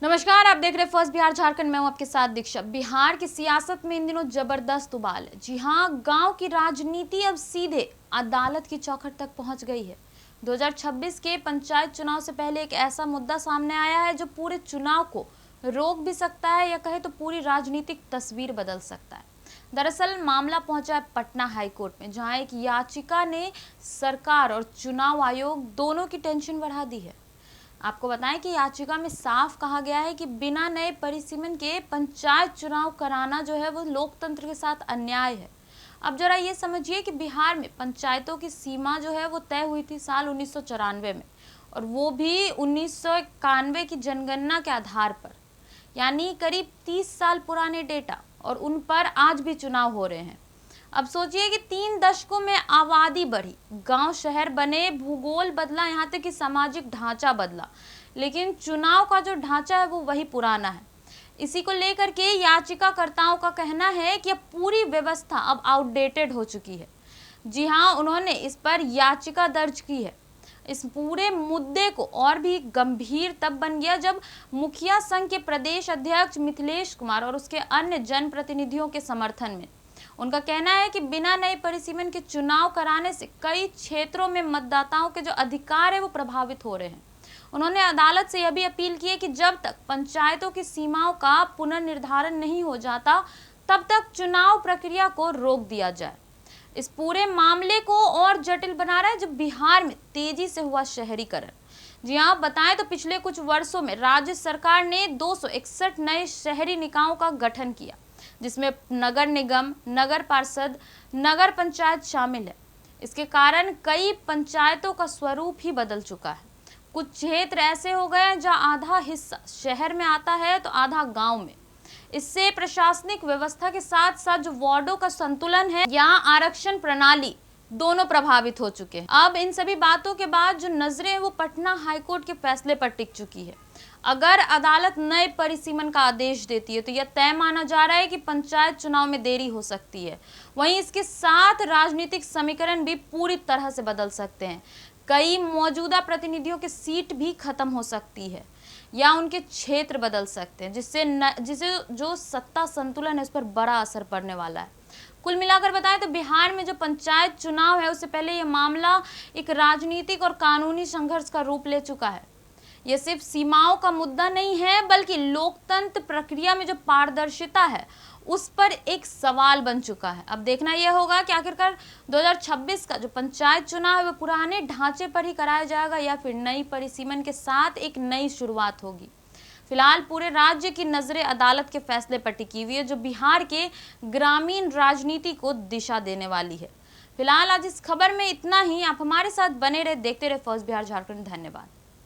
नमस्कार, आप देख रहे हैं फर्स्ट बिहार झारखंड। मैं हूं आपके साथ दीक्षा। बिहार की सियासत में इन दिनों जबरदस्त उबाल है। जी हां, गांव की राजनीति अब सीधे अदालत की चौखट तक पहुंच गई है। 2026 के पंचायत चुनाव से पहले एक ऐसा मुद्दा सामने आया है जो पूरे चुनाव को रोक भी सकता है या कहे तो पूरी राजनीतिक तस्वीर बदल सकता है। दरअसल मामला पहुंचा है पटना हाईकोर्ट में, जहां एक याचिका ने सरकार और चुनाव आयोग दोनों की टेंशन बढ़ा दी है। आपको बताएं कि याचिका में साफ कहा गया है कि बिना नए परिसीमन के पंचायत चुनाव कराना जो है वो लोकतंत्र के साथ अन्याय है। अब जरा ये समझिए कि बिहार में पंचायतों की सीमा जो है वो तय हुई थी साल 1994 में, और वो भी 1991 की जनगणना के आधार पर, यानी करीब 30 साल पुराने डेटा, और उन पर आज भी चुनाव हो रहे हैं। अब सोचिए कि 3 दशकों में आबादी बढ़ी, गांव शहर बने, भूगोल बदला, यहाँ तक कि सामाजिक ढांचा बदला, लेकिन चुनाव का जो ढांचा है वो वही पुराना है। इसी को लेकर के याचिकाकर्ताओं का कहना है कि अब पूरी व्यवस्था अब आउटडेटेड हो चुकी है। जी हाँ, उन्होंने इस पर याचिका दर्ज की है। इस पूरे मुद्दे को और भी गंभीर तब बन गया जब मुखिया संघ के प्रदेश अध्यक्ष मिथिलेश कुमार और उसके अन्य जनप्रतिनिधियों के समर्थन में, उनका कहना है कि बिना नए परिसीमन के चुनाव कराने से कई क्षेत्रों में मतदाताओं के जो अधिकार है वो प्रभावित हो रहे हैं। उन्होंने अदालत से यह भी अपील की है कि जब तक पंचायतों की सीमाओं का पुनर्निर्धारण नहीं हो जाता तब तक चुनाव प्रक्रिया को रोक दिया जाए। इस पूरे मामले को और जटिल बना रहा है जब बिहार में तेजी से हुआ शहरीकरण। जी हाँ, बताएं तो पिछले कुछ वर्षों में राज्य सरकार ने 261 नए शहरी निकायों का गठन किया, जिसमें नगर निगम, नगर पार्षद, नगर पंचायत शामिल है। इसके कारण कई पंचायतों का स्वरूप ही बदल चुका है। कुछ क्षेत्र ऐसे हो गए हैं जहां आधा हिस्सा शहर में आता है तो आधा गांव में। इससे प्रशासनिक व्यवस्था के साथ साथ जो वार्डों का संतुलन है या आरक्षण प्रणाली, दोनों प्रभावित हो चुके हैं। अब इन सभी बातों के बाद जो नजरें हैं वो पटना हाईकोर्ट के फैसले पर टिक चुकी है। अगर अदालत नए परिसीमन का आदेश देती है तो यह तय माना जा रहा है कि पंचायत चुनाव में देरी हो सकती है। वहीं इसके साथ राजनीतिक समीकरण भी पूरी तरह से बदल सकते हैं। कई मौजूदा प्रतिनिधियों की सीट भी खत्म हो सकती है या उनके क्षेत्र बदल सकते हैं, जिससे जो सत्ता संतुलन है उस पर बड़ा असर पड़ने वाला है। कुल मिलाकर बताएं तो बिहार में जो पंचायत चुनाव है उससे पहले यह मामला एक राजनीतिक और कानूनी संघर्ष का रूप ले चुका है। यह सिर्फ सीमाओं का मुद्दा नहीं है, बल्कि लोकतंत्र प्रक्रिया में जो पारदर्शिता है उस पर एक सवाल बन चुका है। अब देखना यह होगा कि आखिरकार 2026 का जो पंचायत चुनाव है वो पुराने ढांचे पर ही कराया जाएगा या फिर नई परिसीमन के साथ एक नई शुरुआत होगी। फिलहाल पूरे राज्य की नजरें अदालत के फैसले पर टिकी हुई है, जो बिहार के ग्रामीण राजनीति को दिशा देने वाली है। फिलहाल आज इस खबर में इतना ही। आप हमारे साथ बने रहे, देखते रहे फर्स्ट बिहार झारखंड। धन्यवाद।